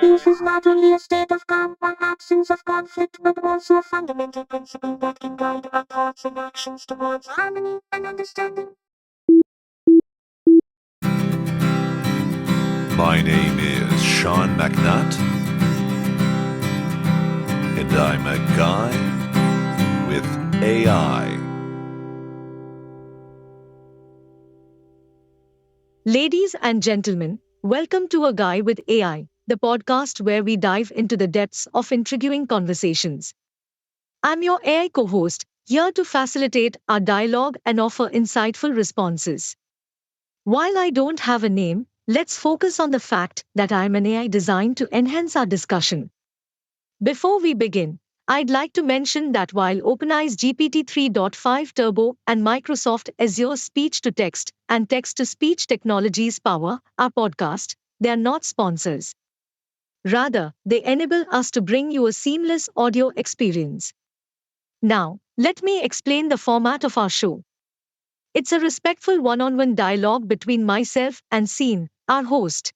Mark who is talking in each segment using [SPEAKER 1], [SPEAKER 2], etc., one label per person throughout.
[SPEAKER 1] Peace is not only a state of calm or absence of conflict, but also a fundamental principle that can guide our thoughts and actions towards harmony and understanding.
[SPEAKER 2] My name is Sean McNutt, and I'm a guy with AI.
[SPEAKER 3] Ladies and gentlemen, welcome to A Guy with AI, the podcast where we dive into the depths of intriguing conversations. I'm your AI co host, here to facilitate our dialogue and offer insightful responses. While I don't have a name, let's focus on the fact that I'm an AI designed to enhance our discussion. Before we begin, I'd like to mention that while OpenAI's GPT 3.5 Turbo and Microsoft Azure's speech-to-text and text-to-speech technologies power our podcast, they are not sponsors. Rather, they enable us to bring you a seamless audio experience. Now, let me explain the format of our show. It's a respectful one-on-one dialogue between myself and Seen, our host.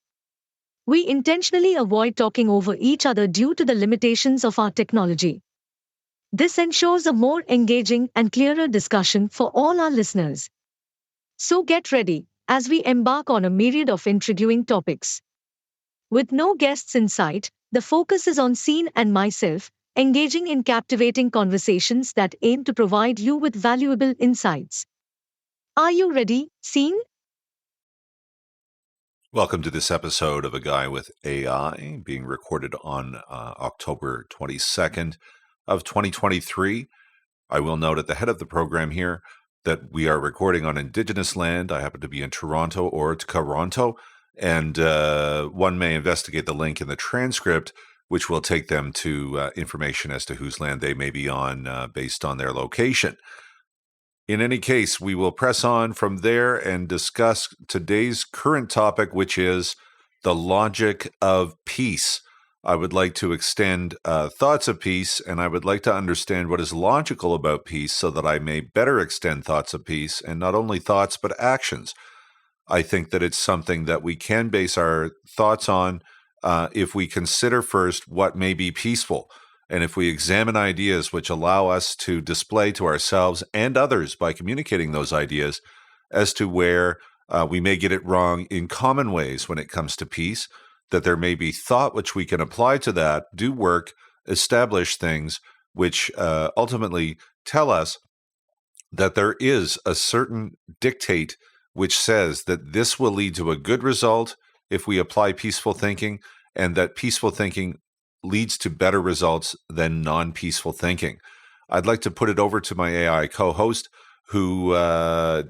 [SPEAKER 3] We intentionally avoid talking over each other due to the limitations of our technology. This ensures a more engaging and clearer discussion for all our listeners. So get ready as we embark on a myriad of intriguing topics. With no guests in sight, the focus is on Seen and myself, engaging in captivating conversations that aim to provide you with valuable insights. Are you ready, Seen?
[SPEAKER 2] Welcome to this episode of A Guy with AI, being recorded on October 22nd of 2023. I will note at the head of the program here that we are recording on Indigenous land. I happen to be in Toronto or Toronto, and one may investigate the link in the transcript, which will take them to information as to whose land they may be on based on their location. In any case, we will press on from there and discuss today's current topic, which is the logic of peace. I would like to extend thoughts of peace, and I would like to understand what is logical about peace so that I may better extend thoughts of peace, and not only thoughts, but actions. I think that it's something that we can base our thoughts on if we consider first what may be peaceful. And if we examine ideas which allow us to display to ourselves and others by communicating those ideas as to where we may get it wrong in common ways when it comes to peace, that there may be thought which we can apply to that, do work, establish things which ultimately tell us that there is a certain dictate which says that this will lead to a good result if we apply peaceful thinking, and that peaceful thinking leads to better results than non-peaceful thinking. I'd like to put it over to my AI co-host, who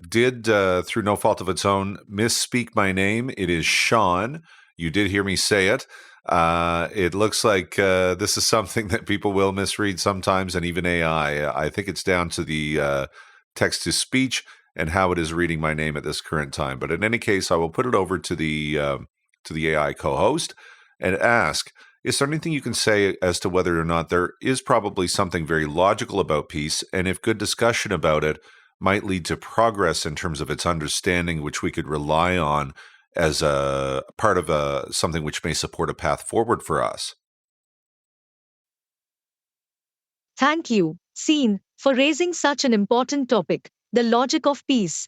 [SPEAKER 2] did, through no fault of its own, misspeak my name. It is Sean. You did hear me say it. It looks like this is something that people will misread sometimes, and even AI. I think it's down to the text-to-speech and how it is reading my name at this current time. But in any case, I will put it over to the AI co-host and ask, is there anything you can say as to whether or not there is probably something very logical about peace, and if good discussion about it might lead to progress in terms of its understanding, which we could rely on as a part of something which may support a path forward for us?
[SPEAKER 3] Thank you, Seen, for raising such an important topic, the logic of peace.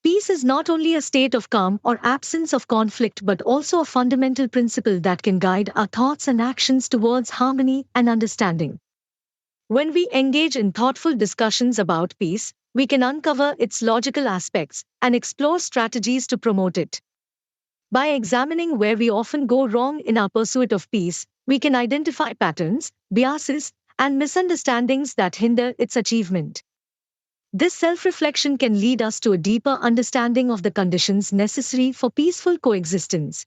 [SPEAKER 3] Peace is not only a state of calm or absence of conflict but also a fundamental principle that can guide our thoughts and actions towards harmony and understanding. When we engage in thoughtful discussions about peace, we can uncover its logical aspects and explore strategies to promote it. By examining where we often go wrong in our pursuit of peace, we can identify patterns, biases, and misunderstandings that hinder its achievement. This self-reflection can lead us to a deeper understanding of the conditions necessary for peaceful coexistence.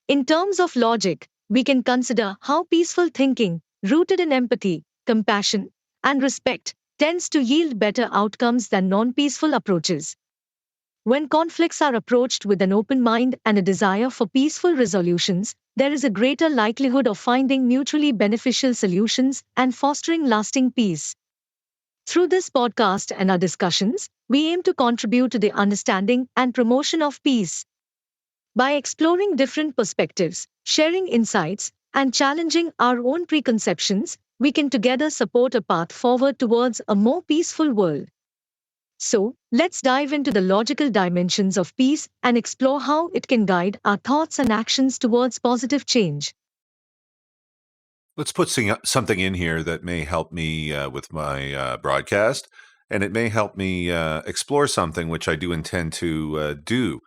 [SPEAKER 3] In terms of logic, we can consider how peaceful thinking, rooted in empathy, compassion, and respect, tends to yield better outcomes than non-peaceful approaches. When conflicts are approached with an open mind and a desire for peaceful resolutions, there is a greater likelihood of finding mutually beneficial solutions and fostering lasting peace. Through this podcast and our discussions, we aim to contribute to the understanding and promotion of peace. By exploring different perspectives, sharing insights, and challenging our own preconceptions, we can together support a path forward towards a more peaceful world. So, let's dive into the logical dimensions of peace and explore how it can guide our thoughts and actions towards positive change.
[SPEAKER 2] Let's put something in here that may help me with my broadcast, and it may help me explore something which I do intend to do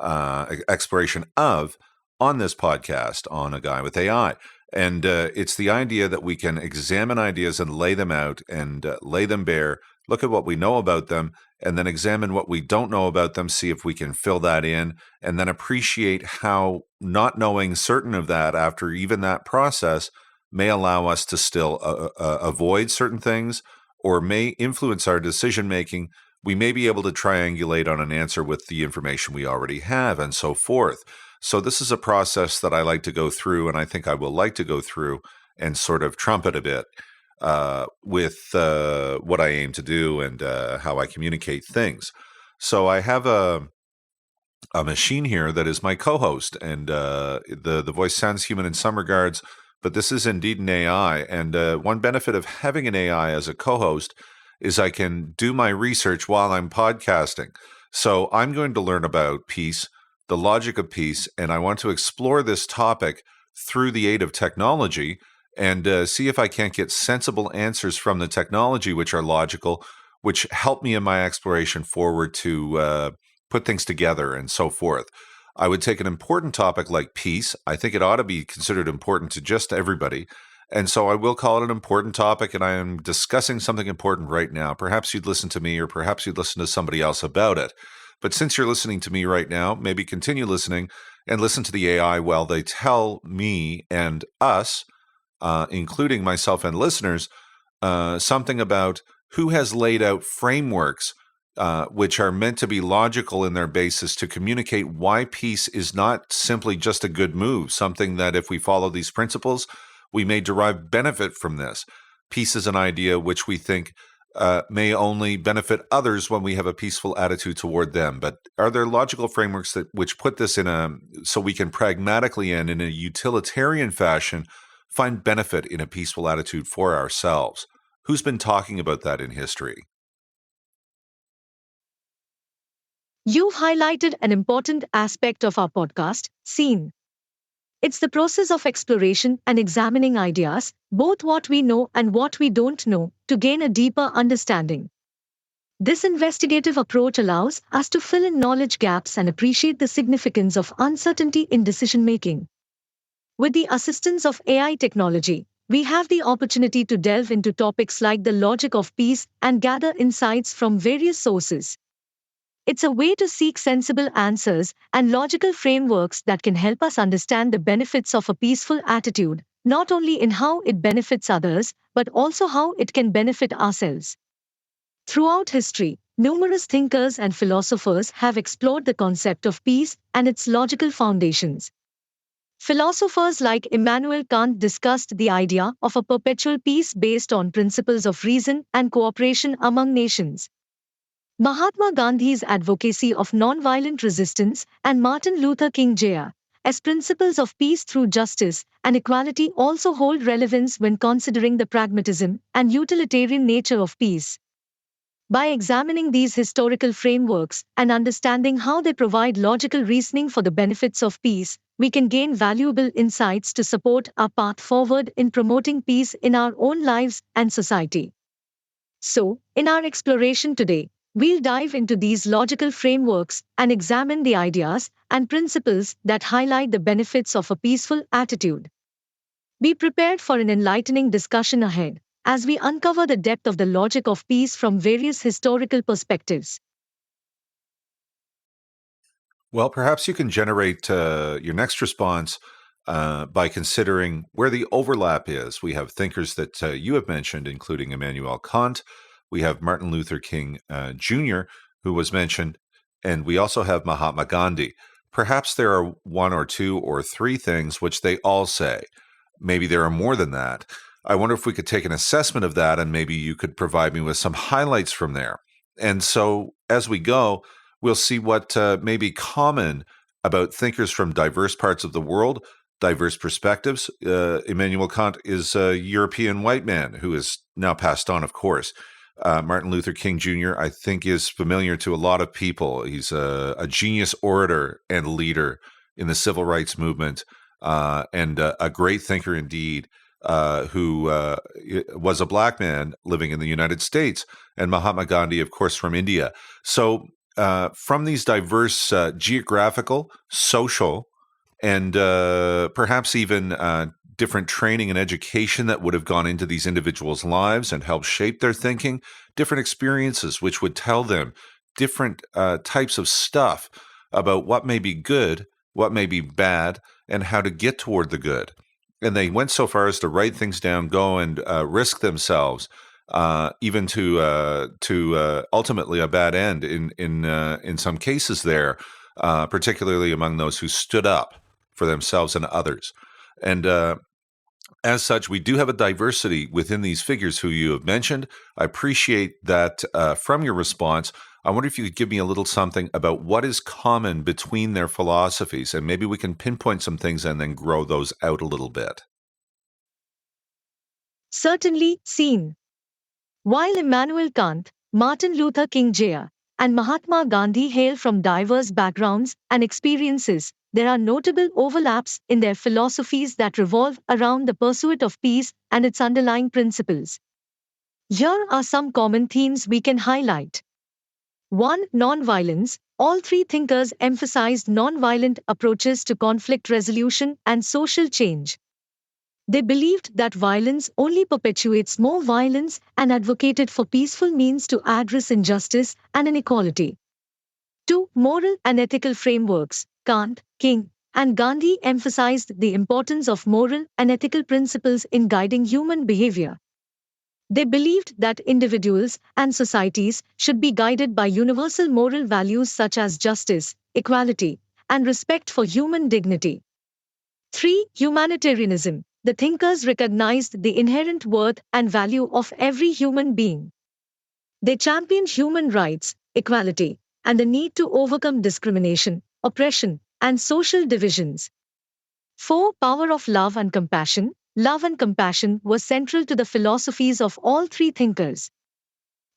[SPEAKER 2] exploration of on this podcast on A Guy with AI. And it's the idea that we can examine ideas and lay them out and lay them bare, look at what we know about them, and then examine what we don't know about them, see if we can fill that in, and then appreciate how not knowing certain of that after even that process may allow us to still avoid certain things or may influence our decision making. We may be able to triangulate on an answer with the information we already have and so forth. So this is a process that I like to go through, and I think I will like to go through and sort of trumpet a bit with what I aim to do and how I communicate things. So I have a machine here that is my co-host, and the voice sounds human in some regards, but this is indeed an AI. And one benefit of having an AI as a co-host is I can do my research while I'm podcasting. So I'm going to learn about peace, the logic of peace, and I want to explore this topic through the aid of technology and see if I can't get sensible answers from the technology which are logical, which help me in my exploration forward to put things together and so forth. I would take an important topic like peace. I think it ought to be considered important to just everybody. And so I will call it an important topic, and I am discussing something important right now. Perhaps you'd listen to me, or perhaps you'd listen to somebody else about it. But since you're listening to me right now, maybe continue listening and listen to the AI while they tell me and us, including myself and listeners, something about who has laid out frameworks which are meant to be logical in their basis to communicate why peace is not simply just a good move, something that if we follow these principles, we may derive benefit from this. Peace is an idea which we think may only benefit others when we have a peaceful attitude toward them. But are there logical frameworks which put this so we can pragmatically and in a utilitarian fashion find benefit in a peaceful attitude for ourselves? Who's been talking about that in history?
[SPEAKER 3] You've highlighted an important aspect of our podcast, scene. It's the process of exploration and examining ideas, both what we know and what we don't know, to gain a deeper understanding. This investigative approach allows us to fill in knowledge gaps and appreciate the significance of uncertainty in decision making. With the assistance of AI technology, we have the opportunity to delve into topics like the logic of peace and gather insights from various sources. It's a way to seek sensible answers and logical frameworks that can help us understand the benefits of a peaceful attitude, not only in how it benefits others, but also how it can benefit ourselves. Throughout history, numerous thinkers and philosophers have explored the concept of peace and its logical foundations. Philosophers like Immanuel Kant discussed the idea of a perpetual peace based on principles of reason and cooperation among nations. Mahatma Gandhi's advocacy of nonviolent resistance and Martin Luther King Jr.'s principles of peace through justice and equality also hold relevance when considering the pragmatism and utilitarian nature of peace. By examining these historical frameworks and understanding how they provide logical reasoning for the benefits of peace, we can gain valuable insights to support our path forward in promoting peace in our own lives and society. So, in our exploration today, we'll dive into these logical frameworks and examine the ideas and principles that highlight the benefits of a peaceful attitude. Be prepared for an enlightening discussion ahead as we uncover the depth of the logic of peace from various historical perspectives.
[SPEAKER 2] Well, perhaps you can generate your next response by considering where the overlap is. We have thinkers that you have mentioned, including Immanuel Kant. We have Martin Luther King Jr., who was mentioned, and we also have Mahatma Gandhi. Perhaps there are one or two or three things which they all say. Maybe there are more than that. I wonder if we could take an assessment of that, and maybe you could provide me with some highlights from there. And so as we go, we'll see what may be common about thinkers from diverse parts of the world, diverse perspectives. Immanuel Kant is a European white man who is now passed on, of course. Martin Luther King Jr., I think, is familiar to a lot of people. He's a genius orator and leader in the civil rights movement, and a great thinker indeed, who was a black man living in the United States, and Mahatma Gandhi, of course, from India. So from these diverse geographical, social, and perhaps even different training and education that would have gone into these individuals' lives and helped shape their thinking, different experiences which would tell them different types of stuff about what may be good, what may be bad, and how to get toward the good. And they went so far as to write things down, go and risk themselves, even to ultimately a bad end in some cases there, particularly among those who stood up for themselves and others. And as such, we do have a diversity within these figures who you have mentioned. I appreciate that from your response. I wonder if you could give me a little something about what is common between their philosophies, and maybe we can pinpoint some things and then grow those out a little bit.
[SPEAKER 3] Certainly, seen. While Immanuel Kant, Martin Luther King Jr., and Mahatma Gandhi hail from diverse backgrounds and experiences, there are notable overlaps in their philosophies that revolve around the pursuit of peace and its underlying principles. Here are some common themes we can highlight. 1. Nonviolence. All three thinkers emphasized nonviolent approaches to conflict resolution and social change. They believed that violence only perpetuates more violence and advocated for peaceful means to address injustice and inequality. 2. Moral and ethical frameworks. Kant, King, and Gandhi emphasized the importance of moral and ethical principles in guiding human behavior. They believed that individuals and societies should be guided by universal moral values such as justice, equality, and respect for human dignity. 3. Humanitarianism. The thinkers recognized the inherent worth and value of every human being. They championed human rights, equality, and the need to overcome discrimination, oppression, and social divisions. 4. Power of love and compassion. Love and compassion were central to the philosophies of all three thinkers.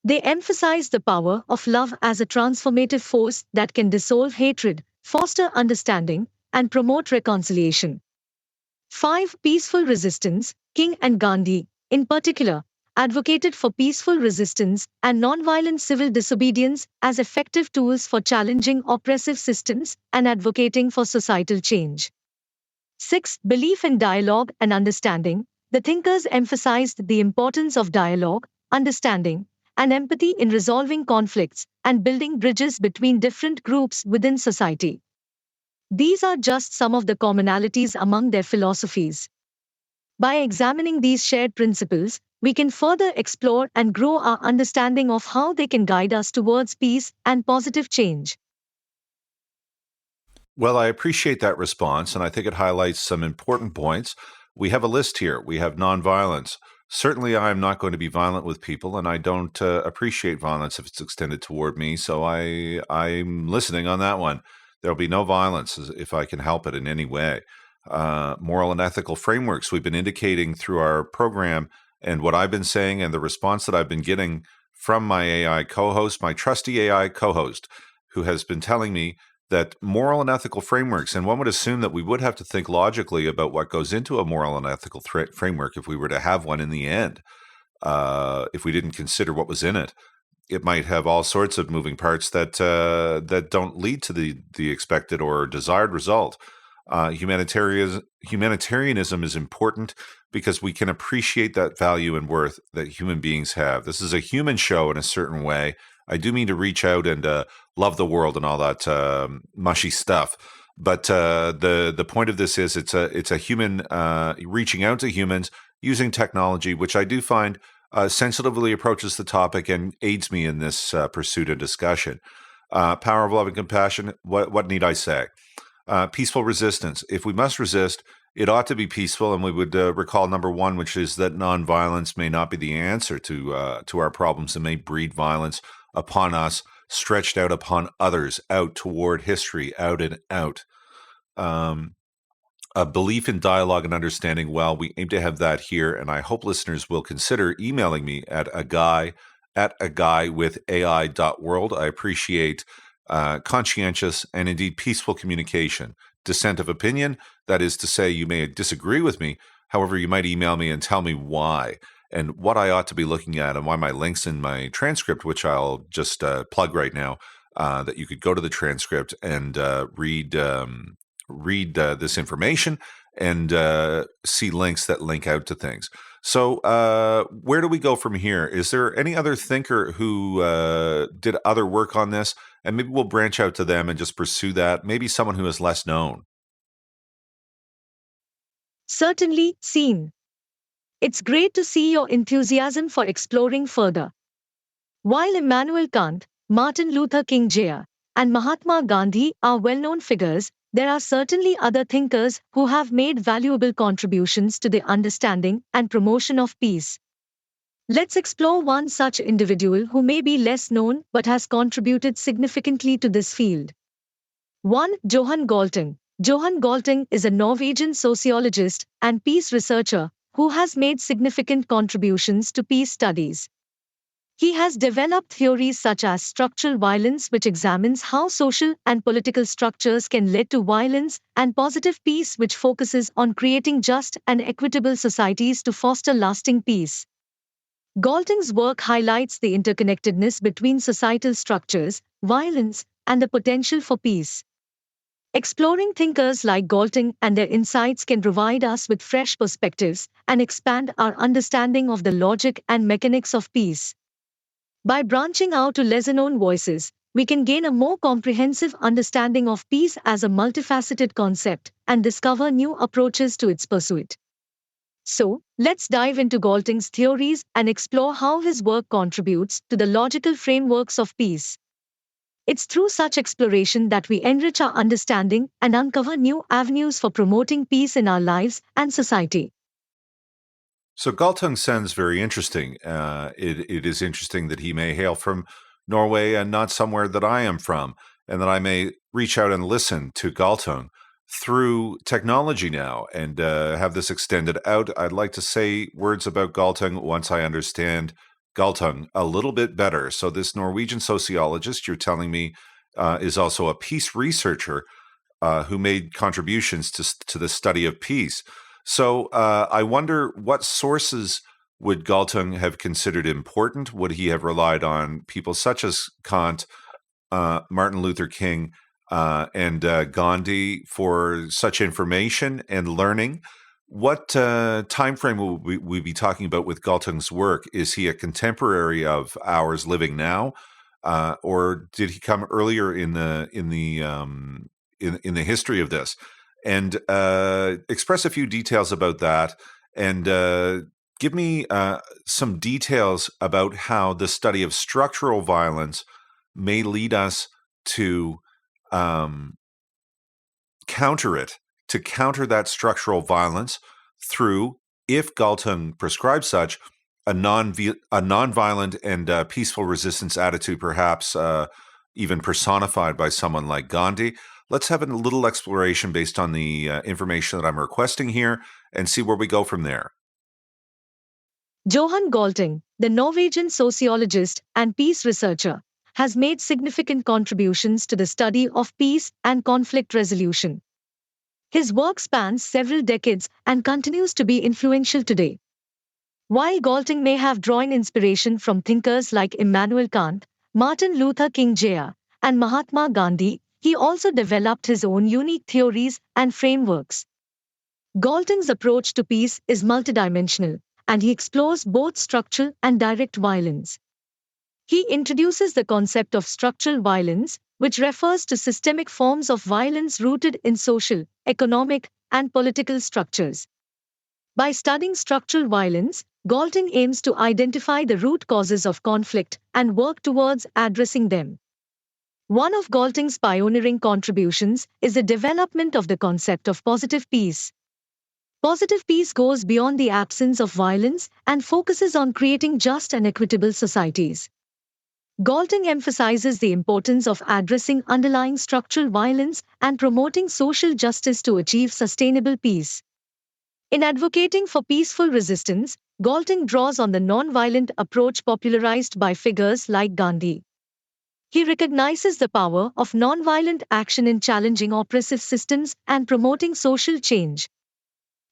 [SPEAKER 3] They emphasized the power of love as a transformative force that can dissolve hatred, foster understanding, and promote reconciliation. 5. Peaceful resistance. King and Gandhi, in particular, advocated for peaceful resistance and nonviolent civil disobedience as effective tools for challenging oppressive systems and advocating for societal change. 6. Belief in dialogue and understanding. The thinkers emphasized the importance of dialogue, understanding, and empathy in resolving conflicts and building bridges between different groups within society. These are just some of the commonalities among their philosophies. By examining these shared principles, we can further explore and grow our understanding of how they can guide us towards peace and positive change.
[SPEAKER 2] Well, I appreciate that response, and I think it highlights some important points. We have a list here. We have nonviolence. Certainly, I'm not going to be violent with people, and I don't appreciate violence if it's extended toward me, so I'm listening on that one. There'll be no violence if I can help it in any way. Moral and ethical frameworks we've been indicating through our program, and what I've been saying and the response that I've been getting from my AI co-host, my trusty AI co-host, who has been telling me that moral and ethical frameworks, and one would assume that we would have to think logically about what goes into a moral and ethical framework if we were to have one in the end, if we didn't consider what was in it. It might have all sorts of moving parts that don't lead to the expected or desired result. Humanitarianism is important because we can appreciate that value and worth that human beings have. This is a human show in a certain way. I do mean to reach out and love the world and all that mushy stuff. But the point of this is it's a human reaching out to humans using technology, which I do find sensitively approaches the topic and aids me in this pursuit and discussion. Power of love and compassion, what need I say? Peaceful resistance. If we must resist, it ought to be peaceful, and we would recall number one, which is that nonviolence may not be the answer to our problems and may breed violence upon us, stretched out upon others, out toward history, out and out. a belief in dialogue and understanding well. We aim to have that here, and I hope listeners will consider emailing me at a guy with ai.world. I appreciate conscientious and indeed peaceful communication. Dissent of opinion, that is to say, you may disagree with me. However, you might email me and tell me why and what I ought to be looking at, and why my links in my transcript, which I'll just plug right now, that you could go to the transcript and read this information and see links that link out to things. So where do we go from here? Is there any other thinker who did other work on this? And maybe we'll branch out to them and just pursue that. Maybe someone who is less known.
[SPEAKER 3] Certainly, seen. It's great to see your enthusiasm for exploring further. While Immanuel Kant, Martin Luther King Jr., and Mahatma Gandhi are well-known figures, there are certainly other thinkers who have made valuable contributions to the understanding and promotion of peace. Let's explore one such individual who may be less known but has contributed significantly to this field. 1. Johan Galtung. Johan Galtung is a Norwegian sociologist and peace researcher who has made significant contributions to peace studies. He has developed theories such as structural violence, which examines how social and political structures can lead to violence, and positive peace, which focuses on creating just and equitable societies to foster lasting peace. Galtung's work highlights the interconnectedness between societal structures, violence, and the potential for peace. Exploring thinkers like Galtung and their insights can provide us with fresh perspectives and expand our understanding of the logic and mechanics of peace. By branching out to lesser-known voices, we can gain a more comprehensive understanding of peace as a multifaceted concept and discover new approaches to its pursuit. So, let's dive into Galtung's theories and explore how his work contributes to the logical frameworks of peace. It's through such exploration that we enrich our understanding and uncover new avenues for promoting peace in our lives and society.
[SPEAKER 2] So Galtung sounds very interesting. It is interesting that he may hail from Norway and not somewhere that I am from, and that I may reach out and listen to Galtung through technology now and have this extended out. I'd like to say words about Galtung once I understand Galtung a little bit better. So this Norwegian sociologist, you're telling me, is also a peace researcher who made contributions to the study of peace. So I wonder, what sources would Galtung have considered important? Would he have relied on people such as Kant, Martin Luther King, and Gandhi for such information and learning? What time frame will we be talking about with Galtung's work? Is he a contemporary of ours living now, or did he come earlier in the history of this? And express a few details about that, and give me some details about how the study of structural violence may lead us to counter it, to counter that structural violence through, if Galtung prescribes such, a nonviolent and peaceful resistance attitude, perhaps even personified by someone like Gandhi. Let's have a little exploration based on the information that I'm requesting here and see where we go from there.
[SPEAKER 3] Johan Galtung, the Norwegian sociologist and peace researcher, has made significant contributions to the study of peace and conflict resolution. His work spans several decades and continues to be influential today. While Galtung may have drawn inspiration from thinkers like Immanuel Kant, Martin Luther King Jr., and Mahatma Gandhi, he also developed his own unique theories and frameworks. Galtung's approach to peace is multidimensional, and he explores both structural and direct violence. He introduces the concept of structural violence, which refers to systemic forms of violence rooted in social, economic, and political structures. By studying structural violence, Galtung aims to identify the root causes of conflict and work towards addressing them. One of Galtung's pioneering contributions is the development of the concept of positive peace. Positive peace goes beyond the absence of violence and focuses on creating just and equitable societies. Galtung emphasizes the importance of addressing underlying structural violence and promoting social justice to achieve sustainable peace. In advocating for peaceful resistance, Galtung draws on the non-violent approach popularized by figures like Gandhi. He recognizes the power of non-violent action in challenging oppressive systems and promoting social change.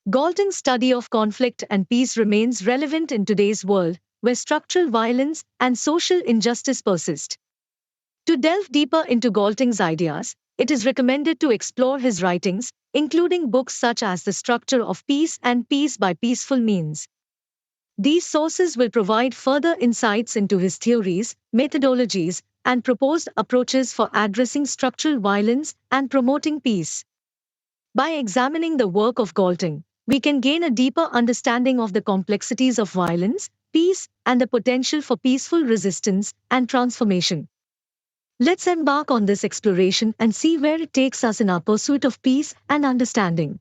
[SPEAKER 3] Galton's study of conflict and peace remains relevant in today's world, where structural violence and social injustice persist. To delve deeper into Galtung's ideas, it is recommended to explore his writings, including books such as The Structure of Peace and Peace by Peaceful Means. These sources will provide further insights into his theories, methodologies, and proposed approaches for addressing structural violence and promoting peace. By examining the work of Galtung, we can gain a deeper understanding of the complexities of violence, peace, and the potential for peaceful resistance and transformation. Let's embark on this exploration and see where it takes us in our pursuit of peace and understanding.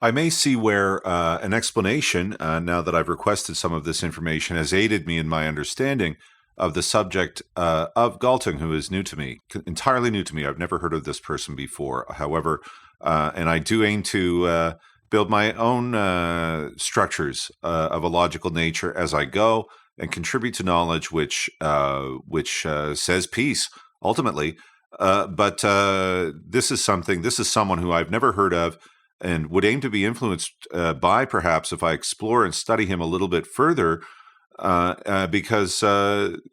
[SPEAKER 2] I may see where an explanation, now that I've requested some of this information, has aided me in my understanding of the subject of Galtung, who is new to me, entirely new to me. I've never heard of this person before. However, and I do aim to build my own structures of a logical nature as I go and contribute to knowledge which says peace ultimately. But this is someone who I've never heard of and would aim to be influenced by, perhaps, if I explore and study him a little bit further, because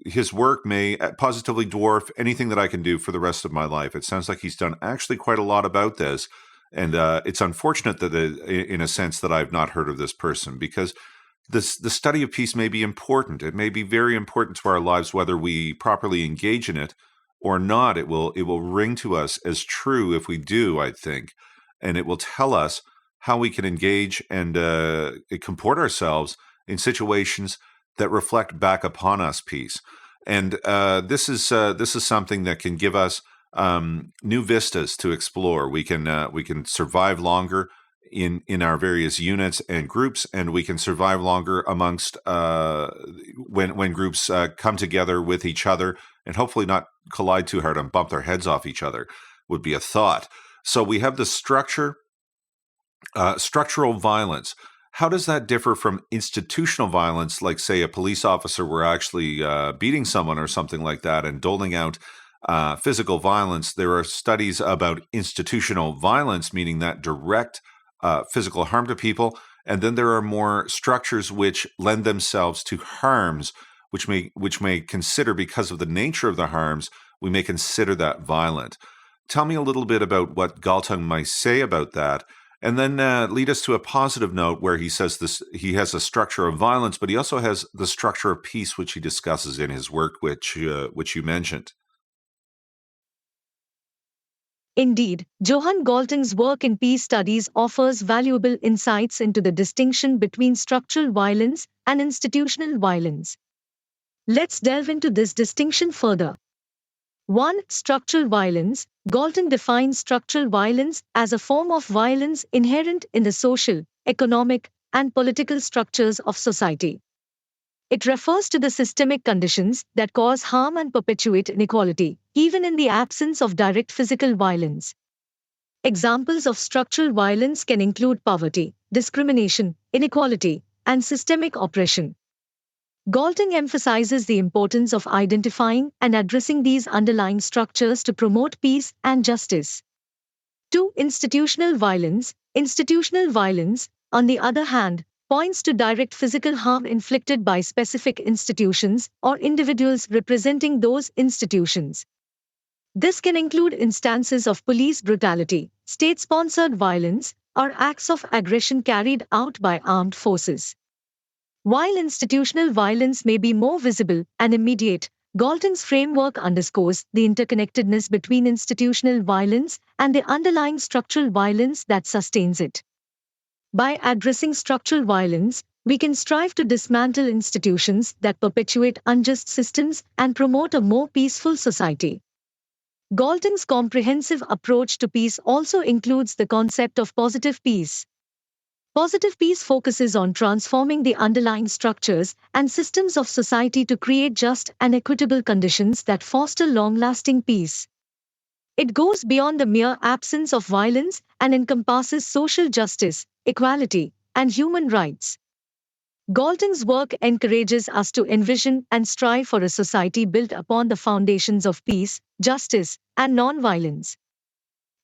[SPEAKER 2] his work may positively dwarf anything that I can do for the rest of my life. It sounds like he's done actually quite a lot about this, and it's unfortunate that, in a sense, that I've not heard of this person, because the study of peace may be important. It may be very important to our lives, whether we properly engage in it or not. It will ring to us as true if we do, I think. And it will tell us how we can engage and comport ourselves in situations that reflect back upon us peace. And this is something that can give us new vistas to explore. We can survive longer in our various units and groups, and we can survive longer amongst when groups come together with each other, and hopefully not collide too hard and bump their heads off each other, would be a thought. So we have the structural violence. How does that differ from institutional violence, like, say, a police officer were actually beating someone or something like that and doling out physical violence? There are studies about institutional violence, meaning that direct physical harm to people. And then there are more structures which lend themselves to harms, which may consider, because of the nature of the harms, we may consider that violent. Tell me a little bit about what Galtung might say about that, and then lead us to a positive note where he says this. He has a structure of violence, but he also has the structure of peace, which he discusses in his work, which you mentioned.
[SPEAKER 3] Indeed, Johan Galtung's work in peace studies offers valuable insights into the distinction between structural violence and institutional violence. Let's delve into this distinction further. 1. Structural violence. Galtung defines structural violence as a form of violence inherent in the social, economic, and political structures of society. It refers to the systemic conditions that cause harm and perpetuate inequality, even in the absence of direct physical violence. Examples of structural violence can include poverty, discrimination, inequality, and systemic oppression. Galtung emphasizes the importance of identifying and addressing these underlying structures to promote peace and justice. 2. Institutional violence. Institutional violence, on the other hand, points to direct physical harm inflicted by specific institutions or individuals representing those institutions. This can include instances of police brutality, state-sponsored violence, or acts of aggression carried out by armed forces. While institutional violence may be more visible and immediate, Galtung's framework underscores the interconnectedness between institutional violence and the underlying structural violence that sustains it. By addressing structural violence, we can strive to dismantle institutions that perpetuate unjust systems and promote a more peaceful society. Galtung's comprehensive approach to peace also includes the concept of positive peace. Positive peace focuses on transforming the underlying structures and systems of society to create just and equitable conditions that foster long-lasting peace. It goes beyond the mere absence of violence and encompasses social justice, equality, and human rights. Galtung's work encourages us to envision and strive for a society built upon the foundations of peace, justice, and nonviolence.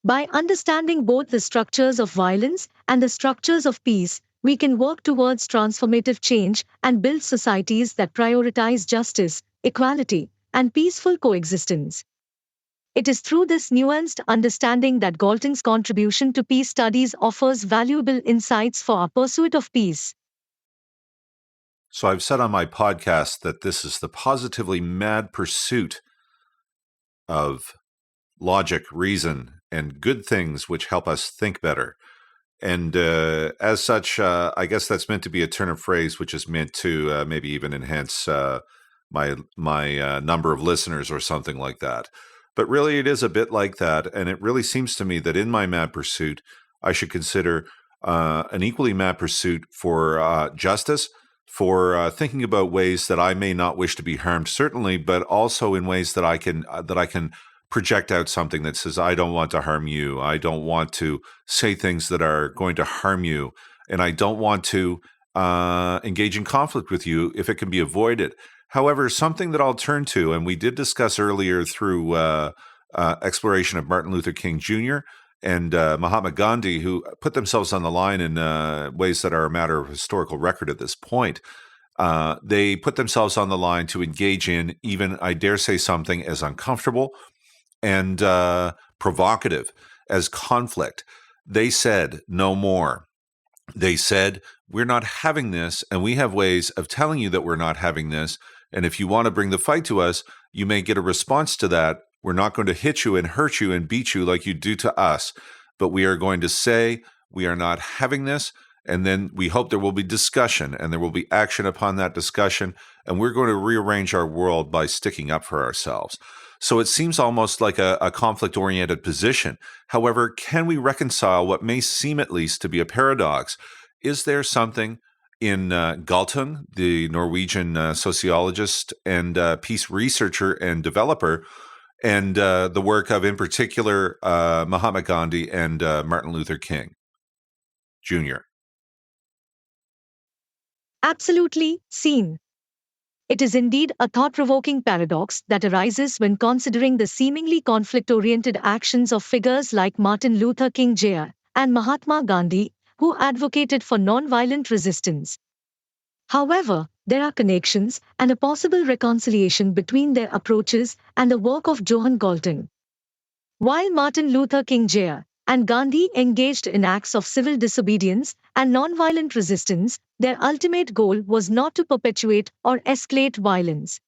[SPEAKER 3] By understanding both the structures of violence and the structures of peace, we can work towards transformative change and build societies that prioritize justice, equality, and peaceful coexistence. It is through this nuanced understanding that Galtung's contribution to peace studies offers valuable insights for our pursuit of peace.
[SPEAKER 2] So I've said on my podcast that this is the positively mad pursuit of logic, reason, and good things which help us think better. And as such, I guess that's meant to be a turn of phrase, which is meant to maybe even enhance my number of listeners or something like that. But really, it is a bit like that. And it really seems to me that in my mad pursuit, I should consider an equally mad pursuit for justice, for thinking about ways that I may not wish to be harmed, certainly, but also in ways that I can project out something that says, I don't want to harm you. I don't want to say things that are going to harm you. And I don't want to engage in conflict with you if it can be avoided. However, something that I'll turn to, and we did discuss earlier through exploration of Martin Luther King Jr. and Mahatma Gandhi, who put themselves on the line in ways that are a matter of historical record at this point. They put themselves on the line to engage in even, I dare say, something as uncomfortable and provocative as conflict. They said no more. They said, we're not having this, and we have ways of telling you that we're not having this. And if you want to bring the fight to us, you may get a response to that. We're not going to hit you and hurt you and beat you like you do to us, but we are going to say we are not having this. And then we hope there will be discussion and there will be action upon that discussion. And we're going to rearrange our world by sticking up for ourselves. So it seems almost like a conflict-oriented position. However, can we reconcile what may seem at least to be a paradox? Is there something in Galtung, the Norwegian sociologist and peace researcher and developer, and the work of, in particular, Mahatma Gandhi and Martin Luther King Jr.?
[SPEAKER 3] Absolutely, seen. It is indeed a thought-provoking paradox that arises when considering the seemingly conflict-oriented actions of figures like Martin Luther King Jr. and Mahatma Gandhi, who advocated for non-violent resistance. However, there are connections and a possible reconciliation between their approaches and the work of Johan Galtung. While Martin Luther King Jr. and Gandhi engaged in acts of civil disobedience and nonviolent resistance, their ultimate goal was not to perpetuate or escalate violence.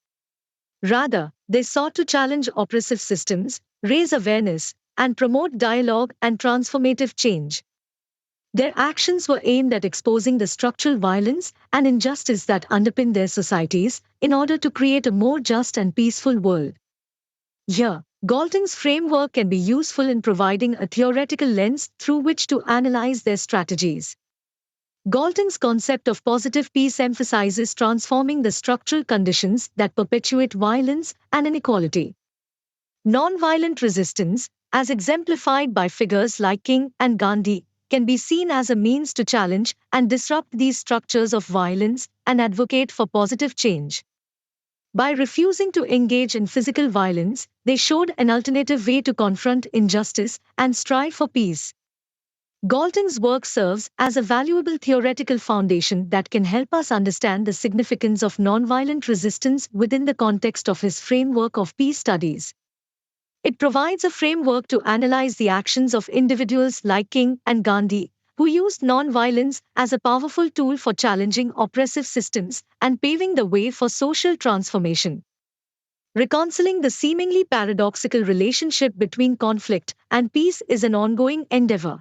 [SPEAKER 3] Rather, they sought to challenge oppressive systems, raise awareness, and promote dialogue and transformative change. Their actions were aimed at exposing the structural violence and injustice that underpin their societies in order to create a more just and peaceful world. Here, Galtung's framework can be useful in providing a theoretical lens through which to analyze their strategies. Galtung's concept of positive peace emphasizes transforming the structural conditions that perpetuate violence and inequality. Nonviolent resistance, as exemplified by figures like King and Gandhi, can be seen as a means to challenge and disrupt these structures of violence and advocate for positive change. By refusing to engage in physical violence, they showed an alternative way to confront injustice and strive for peace. Galtung's work serves as a valuable theoretical foundation that can help us understand the significance of nonviolent resistance within the context of his framework of peace studies. It provides a framework to analyze the actions of individuals like King and Gandhi, who used nonviolence as a powerful tool for challenging oppressive systems and paving the way for social transformation. Reconciling the seemingly paradoxical relationship between conflict and peace is an ongoing endeavor.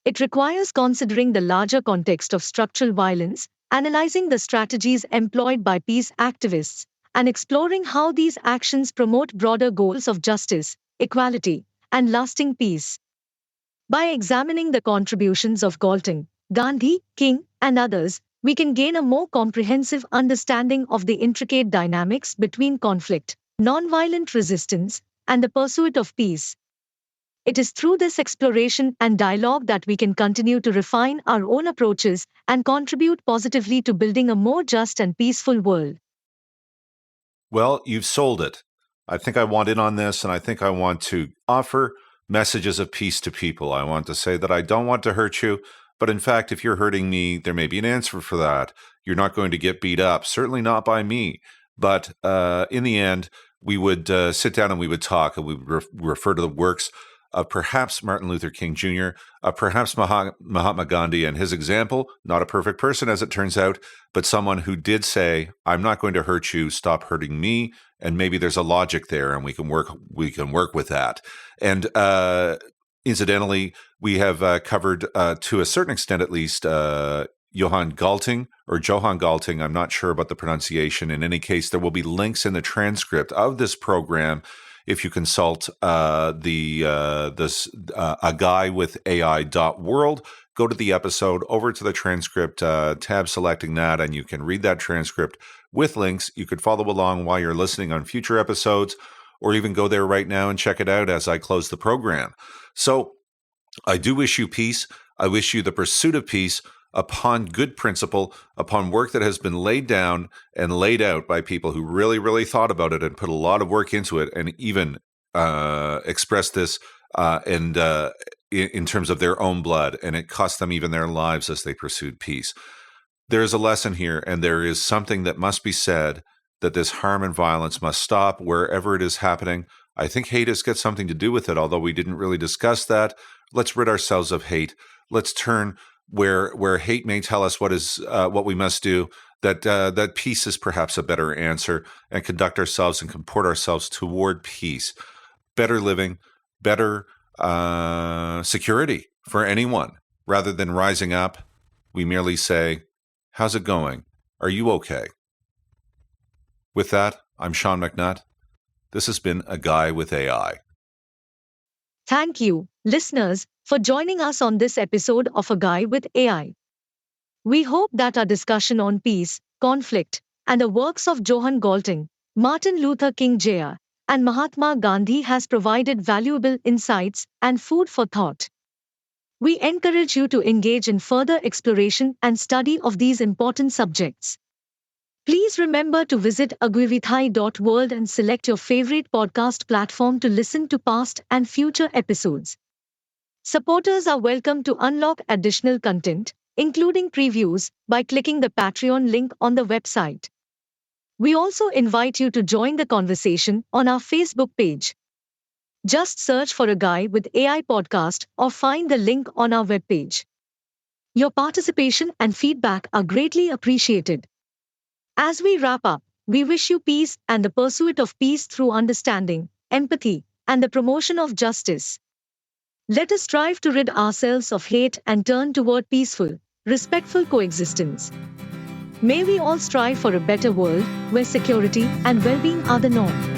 [SPEAKER 3] It requires considering the larger context of structural violence, analyzing the strategies employed by peace activists, and exploring how these actions promote broader goals of justice, equality, and lasting peace. By examining the contributions of Galtung, Gandhi, King, and others, we can gain a more comprehensive understanding of the intricate dynamics between conflict, nonviolent resistance, and the pursuit of peace. It is through this exploration and dialogue that we can continue to refine our own approaches and contribute positively to building a more just and peaceful world.
[SPEAKER 2] Well, you've sold it. I think I want in on this, and I think I want to offer messages of peace to people. I want to say that I don't want to hurt you, but in fact, if you're hurting me, there may be an answer for that. You're not going to get beat up, certainly not by me. But in the end, we would sit down and we would talk, and we would refer to the works of perhaps Martin Luther King Jr., perhaps Mahatma Gandhi and his example, not a perfect person as it turns out, but someone who did say, I'm not going to hurt you, stop hurting me, and maybe there's a logic there and we can work with that. And incidentally, we have covered, to a certain extent at least, Johan Galtung or Johan Galtung. I'm not sure about the pronunciation. In any case, there will be links in the transcript of this program if you consult a guy with AI.world. Go to the episode, over to the transcript tab, selecting that, and you can read that transcript with links. You could follow along while you're listening on future episodes, or even go there right now and check it out as I close the program. So I do wish you peace. I wish you the pursuit of peace upon good principle, upon work that has been laid down and laid out by people who really, really thought about it and put a lot of work into it, and even expressed this in terms of their own blood, and it cost them even their lives as they pursued peace. There is a lesson here, and there is something that must be said, that this harm and violence must stop wherever it is happening. I think hate has got something to do with it, although we didn't really discuss that. Let's rid ourselves of hate. Let's turn where hate may tell us what we must do, that peace is perhaps a better answer, and conduct ourselves and comport ourselves toward peace. Better living, better security for anyone. Rather than rising up, we merely say, how's it going? Are you okay? With that, I'm Sean McNutt. This has been A Guy with AI.
[SPEAKER 3] Thank you, listeners, for joining us on this episode of A Guy with AI. We hope that our discussion on peace, conflict, and the works of Johan Galtung, Martin Luther King Jr., and Mahatma Gandhi has provided valuable insights and food for thought. We encourage you to engage in further exploration and study of these important subjects. Please remember to visit aguvithai.world and select your favorite podcast platform to listen to past and future episodes. Supporters are welcome to unlock additional content, including previews, by clicking the Patreon link on the website. We also invite you to join the conversation on our Facebook page. Just search for A Guy with AI podcast or find the link on our webpage. Your participation and feedback are greatly appreciated. As we wrap up, we wish you peace and the pursuit of peace through understanding, empathy, and the promotion of justice. Let us strive to rid ourselves of hate and turn toward peaceful, respectful coexistence. May we all strive for a better world where security and well-being are the norm.